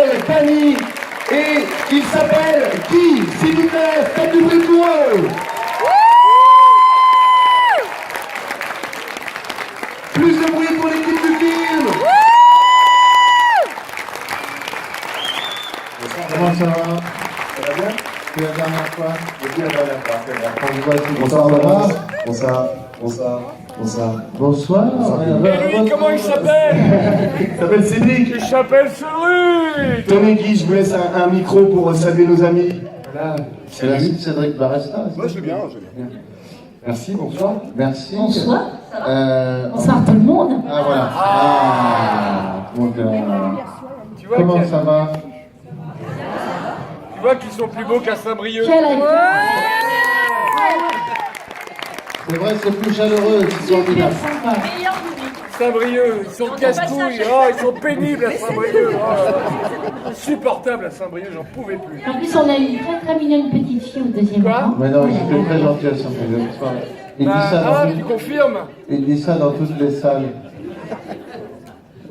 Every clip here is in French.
s'appelle Fanny et il s'appelle Guy. S'il vous plaît, faites du bruit pour eux. Plus de bruit pour l'équipe du film. Comment ça va? Ça va bien? Depuis la dernière fois? Depuis la dernière fois, c'est vrai. On se voit ici. Bonsoir Laurent. Bonsoir. Bonsoir. Bonsoir. Bonsoir. Et lui, comment il s'appelle? Il s'appelle Cédric. Il s'appelle Cédric. Tenez Guy, je vous laisse un micro pour saluer nos amis. Voilà. C'est la vie de Cédric Barresta. Moi je veux bien, je veux bien. Merci, bonsoir. Merci. Bonsoir. Bonsoir tout le monde. Ah voilà. Ah. Donc, Tu vois comment que- ça va? Tu vois qu'ils sont plus beaux qu'à Saint-Brieuc. Quelle année. C'est vrai, c'est plus chaleureux qu'ils sont Super là. sympa. Saint-Brieuc, ils sont casse-couilles. Oh, ils sont pénibles à Saint-Brieuc. Oh, insupportable à Saint-Brieuc, j'en pouvais plus. En plus, on a une très mignonne petite fille au deuxième Quoi rang. Mais non, c'était très gentil à Saint-Brieuc. Il dit ça Ah, dans tu confirmes? il dit ça dans toutes les salles.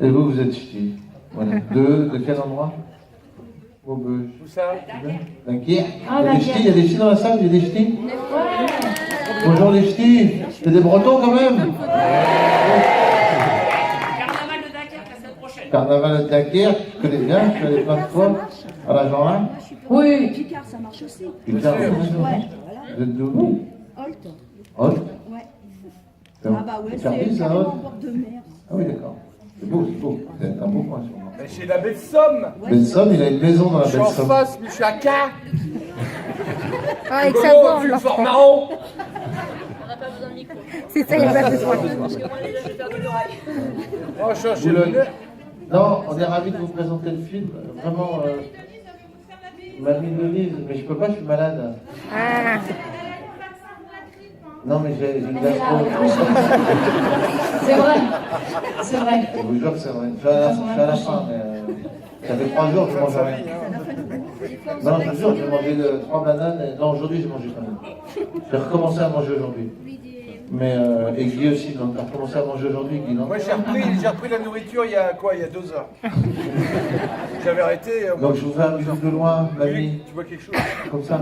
Et vous, vous êtes ch'ti. Voilà. De quel endroit? Maubeuge. Où ça? Dunkerque. Ah, Il y a des ch'tis, il y a des ch'tis dans la salle, il y a des ch'tis. Ouais. Bonjour les ch'tis. C'est des Bretons quand même. Carnaval de Dunkerque la semaine prochaine. Carnaval de Dunkerque, je connais bien, je suis allé plein de fois. À la Jean-Là. Oui. Picard, ça marche aussi. Putain, Ouais, vous êtes d'où? Holt. Holt. Ouais. Ah bah ouais, Cardiff, c'est ça, carrément Holt. en bord de mer. Ah oui, d'accord. C'est beau, c'est beau. Vous êtes un beau coin sûrement. Mais chez la baie de Somme. Ben Somme, il a une maison dans la Je suis belle en Somme. face, mais je suis à K. Ah, avec Comment sa voix, on tu me l'entend. sors marrant. C'est ça, il n'y a pas besoin. Oh, je suis un Vous chef le- d'honneur. Non, on est ravis de vous présenter le film. Vraiment, Mamie Denise, mais je peux pas, je suis malade. Ah, Non, mais j'ai une gastro. C'est vrai. C'est vrai. Je vous jure que c'est vrai. Je suis à la fin, mais ça fait 3 jours que je mange rien. Non, je vous jure, j'ai mangé 3 bananes. Non, aujourd'hui, j'ai mangé quand même. J'ai recommencé à manger aujourd'hui. Mais, et Guy aussi, donc, t'as recommencé à manger aujourd'hui, Guy, non? Moi, j'ai repris la nourriture il y a quoi? Il y a 2 heures. J'avais arrêté. Donc, je vous fais un bisou de loin, Oui, mamie, tu vois quelque chose? comme ça.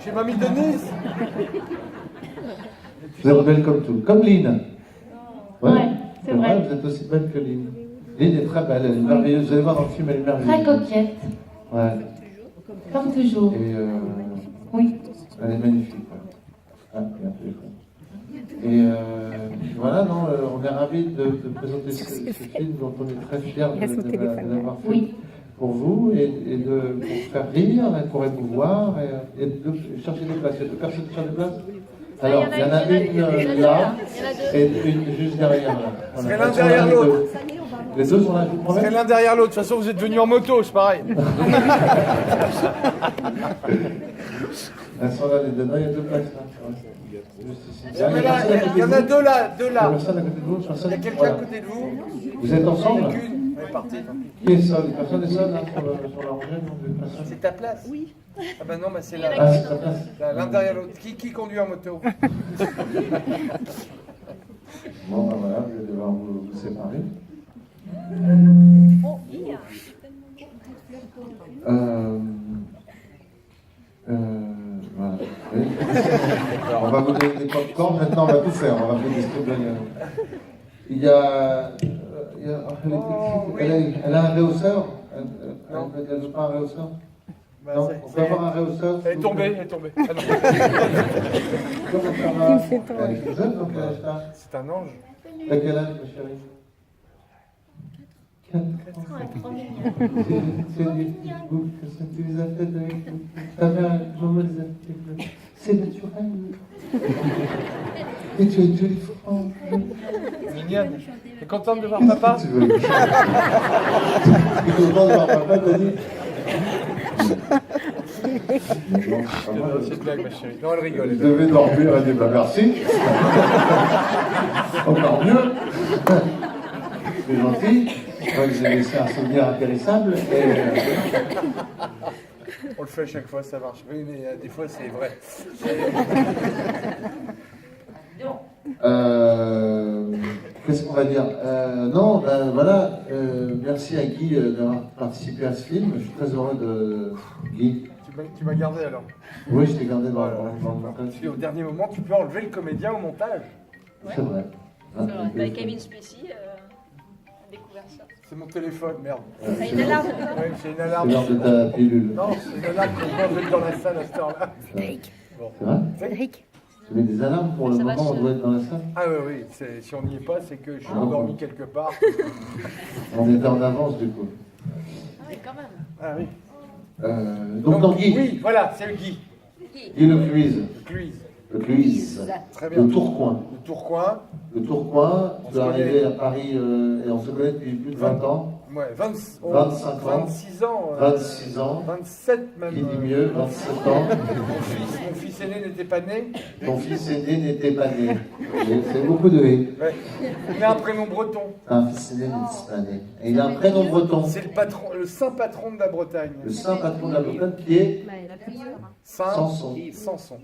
Chez Mamie Denise. Vous êtes belle comme tout. Comme Lynn. Ouais, c'est vrai. Vous êtes aussi belle que Lynn. Lynn est très belle, elle est merveilleuse. Vous allez voir dans le film, elle est Très merveilleuse. coquette. Ouais. Comme toujours. Et Oui. elle est magnifique. Ouais. Ah, il y a un téléphone. Et voilà, non, on est ravis de présenter ce film dont on est très fiers Il y a son téléphone. d'avoir fait Oui. pour vous et pour faire rire, et pour émouvoir et de chercher des places. Il y a 2 personnes qui cherchent des places? Alors, il y en a une là et une juste derrière là. Voilà. C'est l'un derrière l'autre. Les deux sont là, je vous promets. C'est l'un derrière l'autre. De toute façon, vous êtes venus en moto, c'est pareil. Elles sont là, les deux. Non, il y a 2 places là. Ouais. Juste ici. Il y en a deux là, Il y a personne à côté de vous, Il y personne. a quelqu'un Voilà. à côté de vous. Vous êtes ensemble? Aucune. On est parti. Qui est seul? Personne est seul là sur la rangée? Non, vous êtes pas seul? C'est ta place? Oui. Ah bah non, bah c'est là. Ah, c'est ta place. L'un derrière l'autre. Qui conduit en moto? Bon, ben voilà, vous allez devoir vous séparer. Voilà. Oui. Alors, on va vous donner des pop-corn, maintenant on va tout faire, on va faire des trucs de... Il y a... elle a un réhausseur? Elle ne veut pas un réhausseur? Bah, Non, c'est- on peut avoir un réhausseur? Elle est tombée, elle est tombée. Ah non. Comment ça va? Elle est jeune, donc elle a acheté un... C'est un ange. T'as quel âge, ma chérie? 4 ans. C'est des petites boucles, que ça tu les as faites avec ta mère, maman les a faites. C'est naturel. Et tu as une jolie frange. Mignonne. T'es contente de voir papa? Tu veux. Tu es content de voir papa, t'as dit? C'est une blague, ma chérie. Non, elle rigole. Je devais dormir, elle dit bah merci. Encore mieux. C'est gentil. Je crois que j'ai laissé un souvenir impérissable. On le fait à chaque fois, ça marche. Oui, mais des fois, c'est vrai. Qu'est-ce qu'on va dire? Non, ben voilà, merci à Guy d'avoir participé à ce film. Je suis très heureux de... Guy. Tu m'as gardé alors. Oui, je t'ai gardé dans Voilà. le montage. Puis au dernier moment, tu peux enlever le comédien au montage. C'est vrai. C'est vrai. Avec Kevin Spacey, on a découvert ça. C'est mon téléphone, merde. T'as une alarme? Ouais, c'est une C'est alarme. l'heure de ta pilule. Non, c'est une alarme qui me mettre dans la salle à cette heure-là. C'est vrai? Cédric. Tu mets des alarmes pour le Ça va moment où on se- doit être dans la salle? Ah oui, si on n'y est pas, c'est que je suis Ah, endormi bon. quelque part. On était en avance du coup. Oui, quand même. Ah oui. Donc, non, Guy. Oui, voilà, c'est Guy. Guy le Cluise. Le Cluise. Le Cluise. Très bien. Le Tourcoing. Le Tourcoing. Le Tourcoing, On tu se es connaît. arrivé à Paris et on se connaît depuis plus de 20 ans. Ouais, 25 ans. 26 ans. 26 ans. 27 même. Qui dit mieux, 27 ans. Mon fils aîné n'était pas né. Ton fils aîné n'était pas né. C'est beaucoup de haies. Ouais. Il a un prénom breton. Un fils aîné n'était pas né. Et il a un prénom breton. C'est le saint patron de la Bretagne. Le saint patron de la Bretagne qui est Saint Samson. Samson.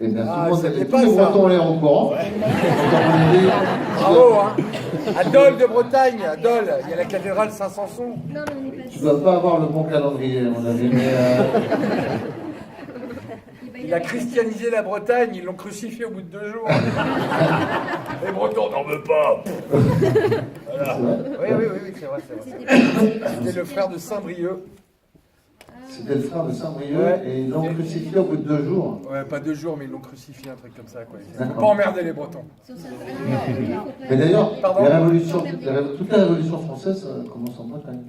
Et bien, Ah, tout le ça monde, fait tous pas les ça. Bretons l'air au courant. Bravo, hein. À Dole de Bretagne, à Dole, il y a la cathédrale Saint-Samson. Tu dois pas avoir le bon calendrier, à mon avis, mais Il a christianisé la Bretagne, ils l'ont crucifié au bout de 2 jours. Les Bretons n'en veulent pas. Voilà. Oui, c'est vrai. C'était le frère de Saint-Brieuc. c'était le frère de Saint-Brieuc Ouais. et ils l'ont crucifié au bout de 2 jours. Ouais, pas 2 jours, mais ils l'ont crucifié, un truc comme ça, quoi. Faut D'accord. pas emmerder les Bretons. Mais d'ailleurs, Pardon toute la révolution française commence en Bretagne.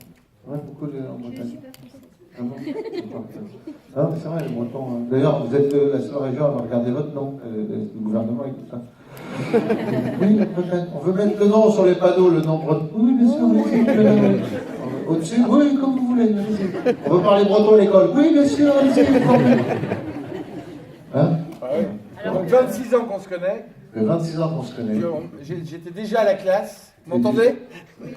Ouais, beaucoup en Bretagne. Ah bon Ah, mais c'est vrai, les Bretons. D'ailleurs, vous êtes la seule région à avoir regardé votre nom, le gouvernement et tout ça. Oui, la Bretagne. On veut mettre le nom sur les panneaux, le nom breton. Oui, bien sûr, oui. Au-dessus, oui, comme vous voulez. Allez-y. On veut parler breton à l'école. Oui, bien sûr, allez-y. Hein? Ah ouais. Donc 26 ans qu'on se connaît. Ça fait 26 ans qu'on se connaît. J'étais déjà à la classe. Vous m'entendez?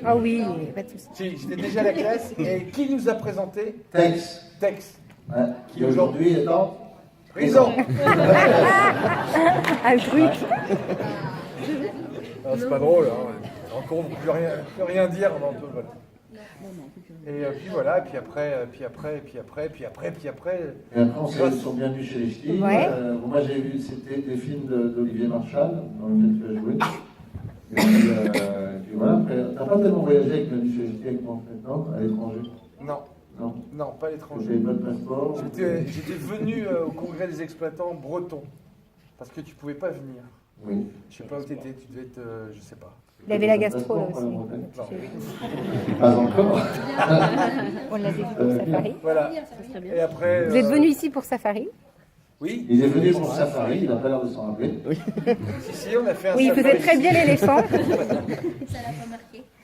Ah oui, pas de souci. Si, j'étais déjà à la classe. Et qui nous a présenté? Tex. Tex. Ouais. Qui aujourd'hui est en Prison. Ah, le truc. Ah, c'est pas drôle, hein. Encore, on ne peut rien dire. On peut, voilà. Et puis voilà, puis après. Et après, on s'est sont bien vus chez les ch'tis. Ouais. Moi, j'ai vu, c'était des films d'Olivier Marchal, dans lesquels tu as joué. Et puis voilà, après, t'as pas tellement voyagé avec Manu chez les ch'tis avec moi, en fait, non? À l'étranger? Non, Non. non, pas à Tu l'étranger. n'avais pas de passeport? J'étais venu au congrès des exploitants bretons. Parce que tu pouvais pas venir. Oui. Je sais pas où t'étais, tu devais être, je sais pas. Il avait la gastro là aussi. Non. Pas encore. On l'avait vu pour Safari. Voilà. Et après. Vous êtes venu ici pour Safari? Oui. Il est venu pour Safari, il n'a pas l'air de s'en rappeler. Si, on a fait un Oui, il safari faisait très bien ici. l'éléphant.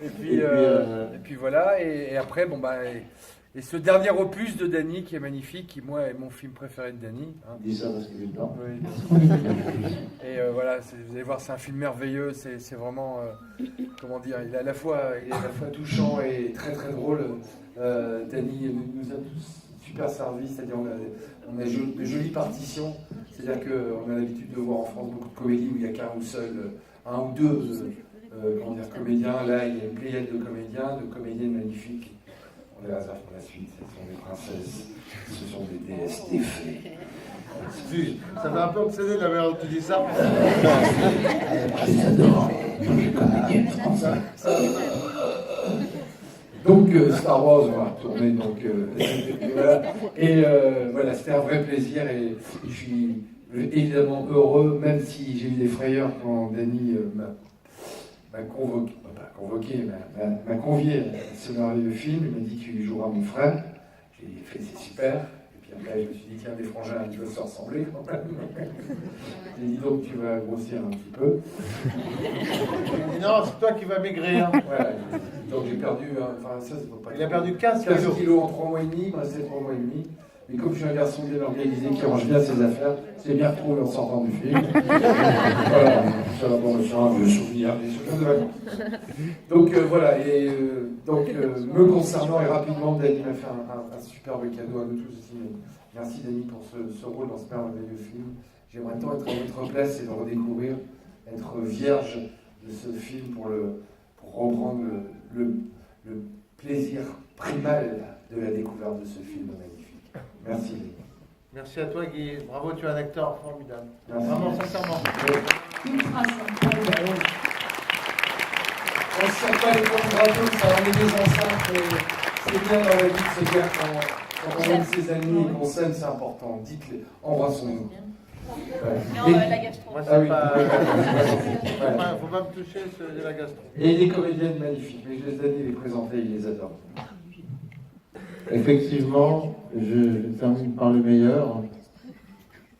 Et puis voilà, et après, bon bah, et ce dernier opus de Dany qui est magnifique, qui moi est mon film préféré de Dany. Hein. Dis ça parce qu'il est dedans. Oui. Et voilà, vous allez voir, c'est un film merveilleux, c'est vraiment, comment dire, il est à la fois touchant et très très drôle. Dany nous a tous super servi, c'est-à-dire on a de jolies partitions, c'est-à-dire qu'on a l'habitude de voir en France beaucoup de comédies où il n'y a qu'un ou seul, un ou deux comédiens. Là, il y a une pléiade de comédiens, de comédiennes magnifiques. On les réserve pour la suite. Ce sont des princesses, ce sont des déesses, des fées. Ça m'a un peu obsédé la manière dont tu dis ça. Je les adore, les comédiennes françaises. Donc Star Wars, on va retourner. Donc, voilà. Et voilà, c'était un vrai plaisir. Et je suis évidemment heureux, même si j'ai eu des frayeurs quand Dany m'a convié à ce merveilleux film. Il m'a dit tu joueras mon frère. J'ai fait c'est super. Et puis après je me suis dit tiens des frangins ils peuvent se ressembler quand même. J'ai dit donc tu vas grossir un petit peu. Et non, c'est toi qui vas maigrir. Voilà. Donc j'ai perdu, enfin ça c'est pas. Il a perdu 15 15 kilos. kilos en 3 mois et demi, il me restait 3 mois et demi. Mais comme je suis un garçon bien organisé, qui range bien ses affaires, j'ai bien retrouvé en sortant du film. Voilà, ça va bon, sur un vieux souvenir, des souvenirs de vacances. Donc voilà, et donc me concernant et rapidement, Dany m'a fait un superbe cadeau à nous tous aussi. Merci Dany pour ce rôle dans ce merveilleux film. J'aimerais tant être à votre place et le redécouvrir, être vierge de ce film pour reprendre le plaisir primal de la découverte de ce film magnifique. Merci. Merci à toi, Guy. Bravo, tu es un acteur formidable. Merci. Vraiment, sincèrement. Ultra sympa. On ne sert pas les bons drapeaux, ça en est des enceintes, mais c'est bien dans la vie de se dire quand on aime ses amis et qu'on s'aime, c'est important. Dites-le, embrassons-nous. Non, la gastro. Moi, Ah c'est oui, pas. ouais. Faut pas me toucher, c'est de la gastro. Et les comédiennes magnifiques, mais je les ai dit, les présenter, ils les adorent. Effectivement, je termine par le meilleur,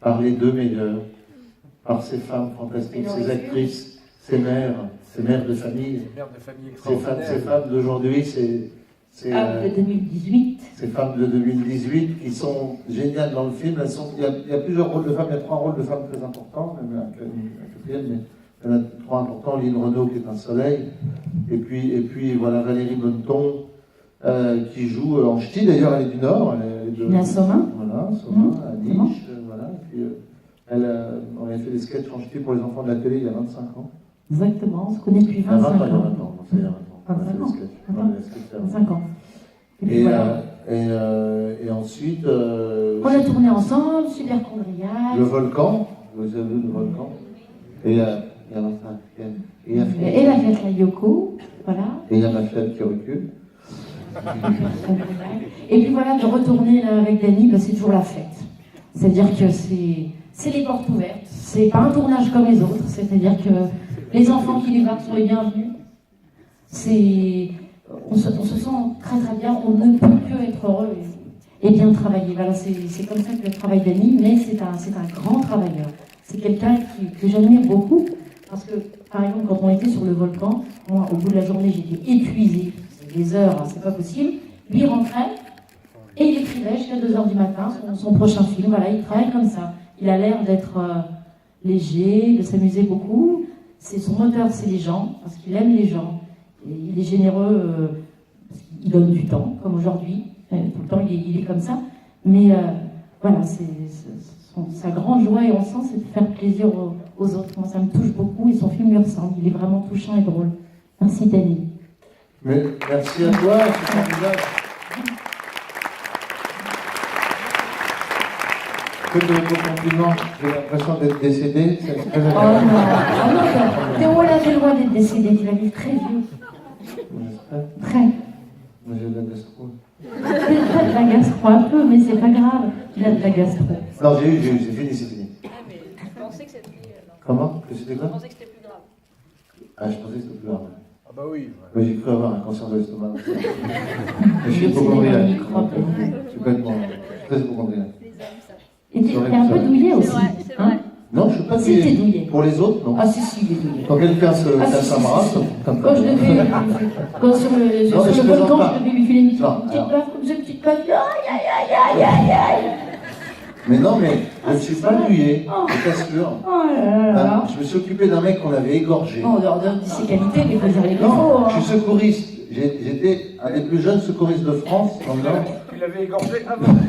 par les deux meilleurs, par ces femmes fantastiques, ces actrices, ces mères de famille, Mère de famille ces extraordinaire. femmes d'aujourd'hui, ces De 2018. ces femmes de 2018 qui sont géniales dans le film. Il y a plusieurs rôles de femmes, il y a 3 rôles de femmes très importants, même un quatrième, mais il y en a 3 importants. Lynn Renaud qui est un soleil, et puis voilà Valérie Bonneton qui joue en ch'ti, d'ailleurs elle est du Nord. Elle est de La Somain. Voilà, Somain, à c'est bon. Niche, voilà. Et puis, on a fait des sketchs en ch'ti pour les enfants de la télé il y a 25 ans. Exactement, on se connaît depuis Il y a 20 25 ans, il y a 20 ans. ans, ça y a 20 ans. On a fait des sketchs. On a fait des sketchs. 25 ans. Et puis Et, voilà. et ensuite, On a tourné ensemble, Super Condriac. le volcan, vous avez vu le volcan, et il y a Et la fête la Yoko, voilà. Et il y a ma fête qui recule. Et puis voilà, de retourner là, avec Dany, ben, c'est toujours la fête. C'est-à-dire que c'est les portes ouvertes. C'est pas un tournage comme les autres. C'est-à-dire que les enfants qui débarquent sont les bienvenus. On se sent très très bien. On ne peut que être heureux et bien travailler. Voilà, c'est comme ça que le travail Dany, mais c'est un grand travailleur. C'est quelqu'un que j'admire beaucoup. Parce que, par exemple, quand on était sur le volcan, moi, au bout de la journée, j'étais épuisée. C'est des heures, hein, c'est pas possible. Lui il rentrait et il écrivait jusqu'à 2h du matin son prochain film. Voilà, il travaille comme ça. Il a l'air d'être léger, de s'amuser beaucoup. Son moteur, c'est les gens, parce qu'il aime les gens. Et il est généreux, parce qu'il donne du temps, comme aujourd'hui. Tout le temps, il est comme ça. Mais voilà, sa grande joie, et on sent, c'est de faire plaisir aux autres. Moi, ça me touche beaucoup, et son film lui ressemble. Il est vraiment touchant et drôle. Merci, Dany. Mais merci à toi, c'est formidable. Que de beaux compliments. J'ai l'impression d'être décédé. C'est très Oh non, oh non, Théo, il avait le droit d'être décédé. Il va vivre très vieux. J'espère. Très. Moi j'ai de la gastro. Il a de la gastro un peu, mais c'est pas grave. Il a de la gastro. Non, j'ai eu, c'est fini. Ah, mais je pensais que c'était. Non. Comment? Que c'était Je quoi? pensais que c'était plus grave. Ah, je pensais que c'était plus grave. Ah bah oui. Oui, j'ai cru avoir un cancer de l'estomac. Je suis C'est hypochondriaque. des microbes. Je suis complètement très hypochondriaque. Et t'es un peu douillé aussi. C'est vrai, c'est vrai. Non, je suis pas Si, t'es douillé. douillé. Pour les autres, non. Ah si, il est douillé. Quand quelqu'un se casse un bras, comme Quand je devais, quand sur Non, mais le je volcan, plaisante pas. je devais lui filer une petite Non, alors. baffe, comme ça, une petite baffe. Aïe, aïe, aïe, aïe, aïe, aïe. Mais non, mais je ne suis pas douillé, Oh. je t'assure. Oh là là. Je me suis occupé d'un mec qu'on avait égorgé. Bon, en dehors de ses qualités, mais il faut dire les Non, défauts. je suis secouriste. J'étais un des plus jeunes secouristes de France dans le Nord. Tu l'avais égorgé avant. Non,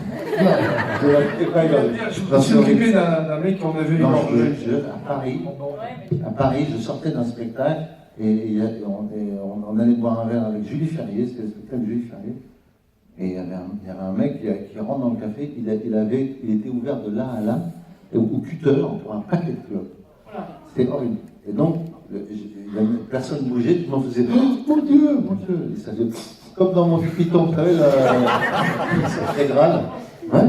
je l'avais pas égorgé. Je me suis occupé d'un mec qu'on avait Non, égorgé. à Paris, je sortais d'un spectacle et on allait boire un verre avec Julie Ferrier, c'était le spectacle de Julie Ferrier. Et il y avait un mec qui rentre dans le café, il était ouvert de là à là, et au cutter pour un paquet de clopes. C'était horrible. Et donc, personne ne bougeait, tout le monde faisait oh, mon Dieu, mon Dieu. Et ça faisait comme dans mon piton, vous savez, c'est très grave. Ouais.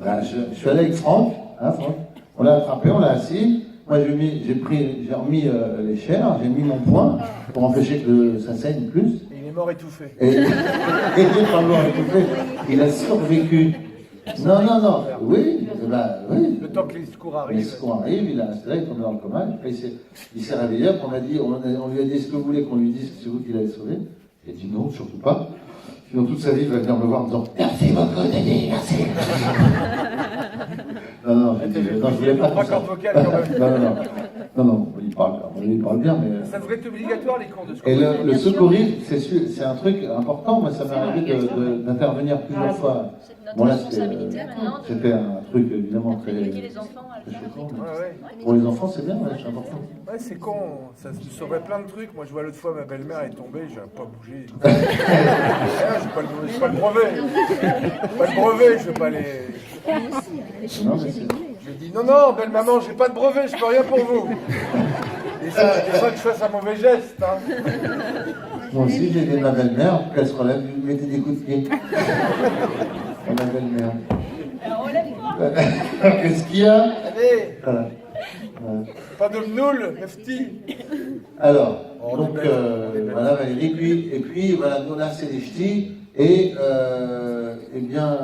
Ben, je suis allé avec Franck, hein, Franck. On l'a attrapé, on l'a assis. Moi, j'ai remis les chairs, j'ai mis mon poing pour empêcher que ça saigne plus. Et il est mort étouffé. Et il est pas mort étouffé. Il a survécu. Non, oui, oui. Le temps que les secours Les arrivent. secours arrivent, il est resté là, il est tombé dans le coma. Après, il s'est réveillé, après on lui a dit, est-ce que vous voulez qu'on lui dise que c'est vous qui l'avez sauvé? Il a dit non, surtout pas. Sinon toute sa vie, il va venir me voir en disant merci beaucoup, Dany, merci. non, je voulais pas tout ça. Vocale, quand même. non. Non, il parle bien, mais... Ça devrait être obligatoire, les cours de Et secourisme. le secourisme, c'est un truc important. Moi, ça m'est arrivé d'intervenir plusieurs fois. C'est notre Bon, là, responsabilité maintenant c'était un truc évidemment très d'éduquer les enfants à le très faire. choquant. Ouais, ouais. Mais pour les enfants, c'est bien, ouais, c'est important. Ouais, c'est con, ça me sauverait plein de trucs. Moi, je vois l'autre fois, ma belle-mère est tombée, j'ai pas bougé. J'ai pas le brevet. Pas le brevet, je veux pas les. Non, mais c'est- Je dis non, belle maman, j'ai pas de brevet, je peux rien pour vous. Et ça, des fois que je fasse un mauvais geste. Hein. Moi aussi, j'ai dit ma belle-mère, qu'elle se relève, vous mettez des coups de pied. Ma belle-mère. Qu'est-ce qu'il y a? Allez, Voilà. Voilà. pas de mnoul, Mefti. Alors, Oh, donc, on est belle, on est belle. voilà Valérie, et puis voilà, nous là c'est les ch'tis, et bien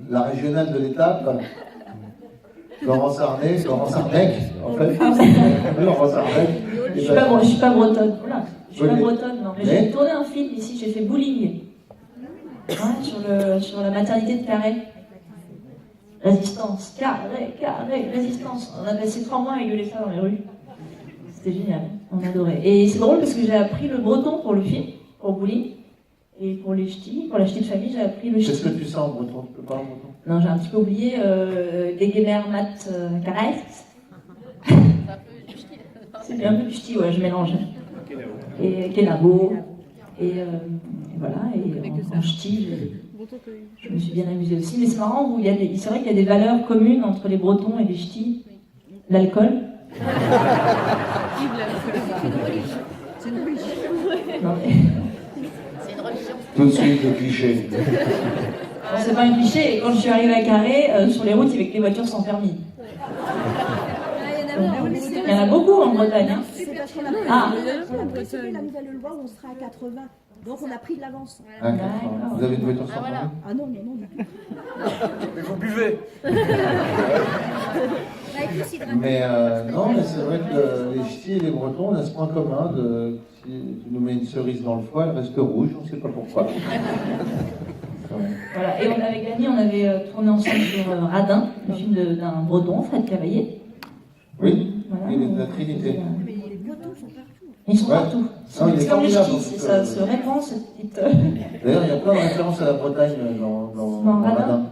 la régionale de l'étape, Laurence Arnec, en fait, Laurence Arnec, Je suis pas bretonne. Voilà. Je suis Oui, pas mais- bretonne, non. Mais j'ai tourné un film ici, j'ai fait bowling. Ouais, sur la maternité de Carré. Résistance, carré, résistance. On a passé 3 mois à gueuler ça dans les rues. C'était génial, on adorait. Et c'est drôle parce que j'ai appris le breton pour le film, pour bowling. Et pour les ch'tis, pour la ch'ti de famille, j'ai appris le qu'est-ce ch'ti. que tu sens en breton? Tu peux parler en breton? Non, j'ai un petit peu oublié des guémères mat carré. C'est un peu du ch'ti, ouais, je mélange. Et Kenavo. Et voilà, et en ch'ti, je me suis bien amusée aussi. Mais c'est marrant, où c'est vrai qu'il y a des valeurs communes entre les Bretons et les ch'tis. L'alcool. Non, mais... Tout de suite, le cliché. Alors, c'est pas un cliché, et quand je suis arrivée à Carré, sur les routes, il y avait que les voitures sans permis. Il y en a beaucoup en Bretagne. Hein. C'est parce qu'on a Ah. précisé la nouvelle loi où on sera à 80. Donc on a pris de l'avance. Ah, vous avez une voiture sans permis? Ah non, non, non. Mais vous buvez. Mais non, mais c'est vrai que les ch'tis et les bretons, on a ce point commun de si tu nous mets une cerise dans le foie, elle reste rouge, on ne sait pas pourquoi. Voilà. Et avec Dany, on avait tourné ensemble sur Radin, le film d'un Breton, Fred Cavaillé. Oui, Voilà. il est de la Trinité. Mais les Bretons sont partout. Ils sont Ouais. partout. Non, il est C'est comme les formidable, ch'tis, donc, ça se répand cette petite. D'ailleurs, il y a plein de références à la Bretagne dans Dans Radin. Radin. Ouais.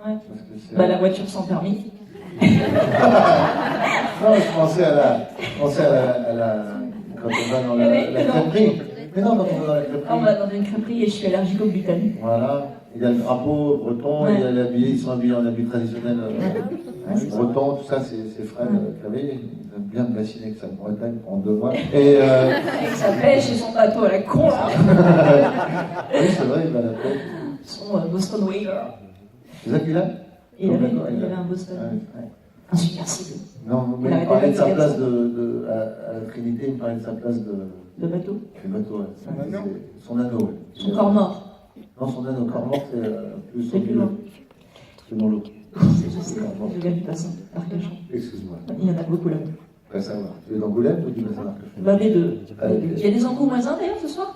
Parce que c'est- Bah, la voiture sans permis. Non, je pensais à la quand on va dans la crêperie. Mais non, quand on va dans la Là, on crêperie. va dans une crêperie et je suis allergique au gluten. Voilà, il y a le drapeau breton, Ouais. il y a l'habillé, ils sont habillés en habit traditionnel Ouais, c'est ça. breton, tout ça, c'est Fred Cavaillé. Il aime bien me bassiner avec sa Bretagne pendant 2 mois. Avec sa pêche et son bateau à la con, là. Oui, c'est vrai, il va à la pêche. Son Boston Whaler. C'est ça qu'il a? Il avait D'accord, il a. un Boston. Ouais. Un submersible. Non, mais Il il arrêtait parlait de pas sa de place dire à la Trinité, il parlait de sa place de De bateau. bateau. Ouais. Son anneau. Son anneau, ouais. Son corps mort. Non, son anneau, corps mort, c'est plus C'est au plus milieu. loin. C'est dans l'eau. Je sais, je viens du bassin d'Arcachon. Excuse-moi, Il y en a beaucoup là. pas savoir. Tu es d'Angoulême ou du bassin d'Arcachon? Bah, les deux. Ah, les deux. Il y a des angoumoisins d'ailleurs ce soir.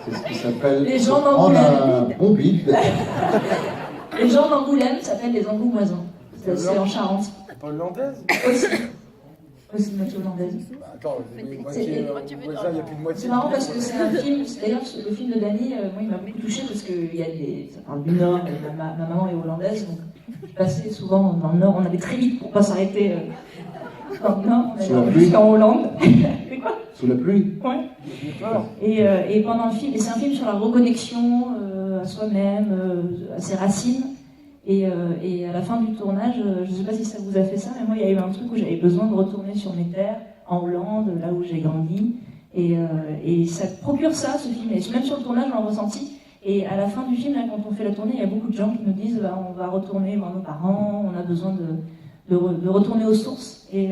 C'est ce qui s'appelle Les gens prendre d'Angoulême. un bon bide. Les gens d'Angoulême s'appellent les angoumoisins. C'est en Charente. Pas hollandaise. Aussi. Aussi moitié hollandaise. Bah, attends, moitié, C'est- voisin, il n'y a plus de moitié. C'est marrant parce que c'est un film, d'ailleurs le film de Dany, moi il m'a beaucoup touchée parce que ça parle du Nord, et ma maman est hollandaise, donc je passais souvent dans le Nord, on allait très vite pour pas s'arrêter dans le Nord, on Sous la allait pluie. jusqu'en Hollande. Mais quoi? Sous la pluie. Ouais. J'ai peur. Et pendant le film, et c'est un film sur la reconnexion à soi-même, à ses racines. Et à la fin du tournage, je ne sais pas si ça vous a fait ça, mais moi il y a eu un truc où j'avais besoin de retourner sur mes terres, en Hollande, là où j'ai grandi. Et ça procure ça, ce film. Et même sur le tournage, on l'a ressenti. Et à la fin du film, là, quand on fait la tournée, il y a beaucoup de gens qui nous disent bah, on va retourner voir nos parents, on a besoin de retourner aux sources. Et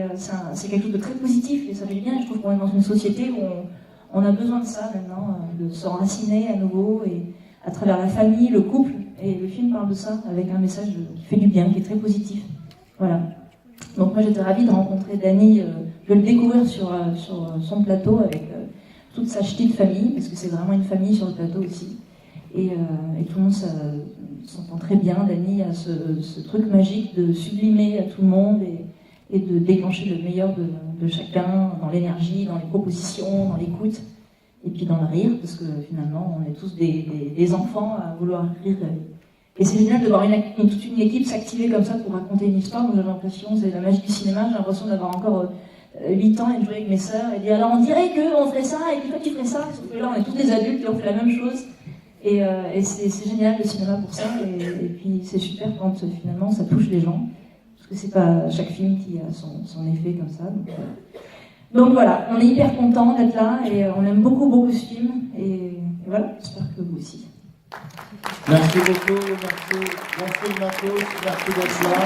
c'est quelque chose de très positif et ça fait du bien. Et je trouve qu'on est dans une société où on a besoin de ça maintenant, de se enraciner à nouveau et à travers la famille, le couple. Et le film parle de ça avec un message qui fait du bien, qui est très positif. Voilà. Donc moi j'étais ravie de rencontrer Dany, de le découvrir sur son plateau avec toute sa ch'ti de famille, parce que c'est vraiment une famille sur le plateau aussi. Et tout le monde s'entend très bien. Dany a ce truc magique de sublimer à tout le monde et de déclencher le meilleur de chacun dans l'énergie, dans les propositions, dans l'écoute, et puis dans le rire, parce que finalement, on est tous des enfants à vouloir rire. Et c'est génial de voir toute une équipe s'activer comme ça pour raconter une histoire. J'ai l'impression, c'est la magie du cinéma, j'ai l'impression d'avoir encore 8 ans et de jouer avec mes sœurs et dire alors on dirait qu'on ferait ça et puis toi tu ferais ça, sauf que là on est tous des adultes et on fait la même chose. Et c'est génial le cinéma pour ça, et puis c'est super quand finalement ça touche les gens, parce que c'est pas chaque film qui a son effet comme ça. Donc voilà, on est hyper content d'être là et on aime beaucoup ce film, et voilà, j'espère que vous aussi. Merci beaucoup, merci le matos, merci d'être là.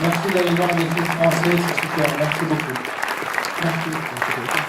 Merci d'aller voir des films français, c'est super, merci beaucoup. Merci.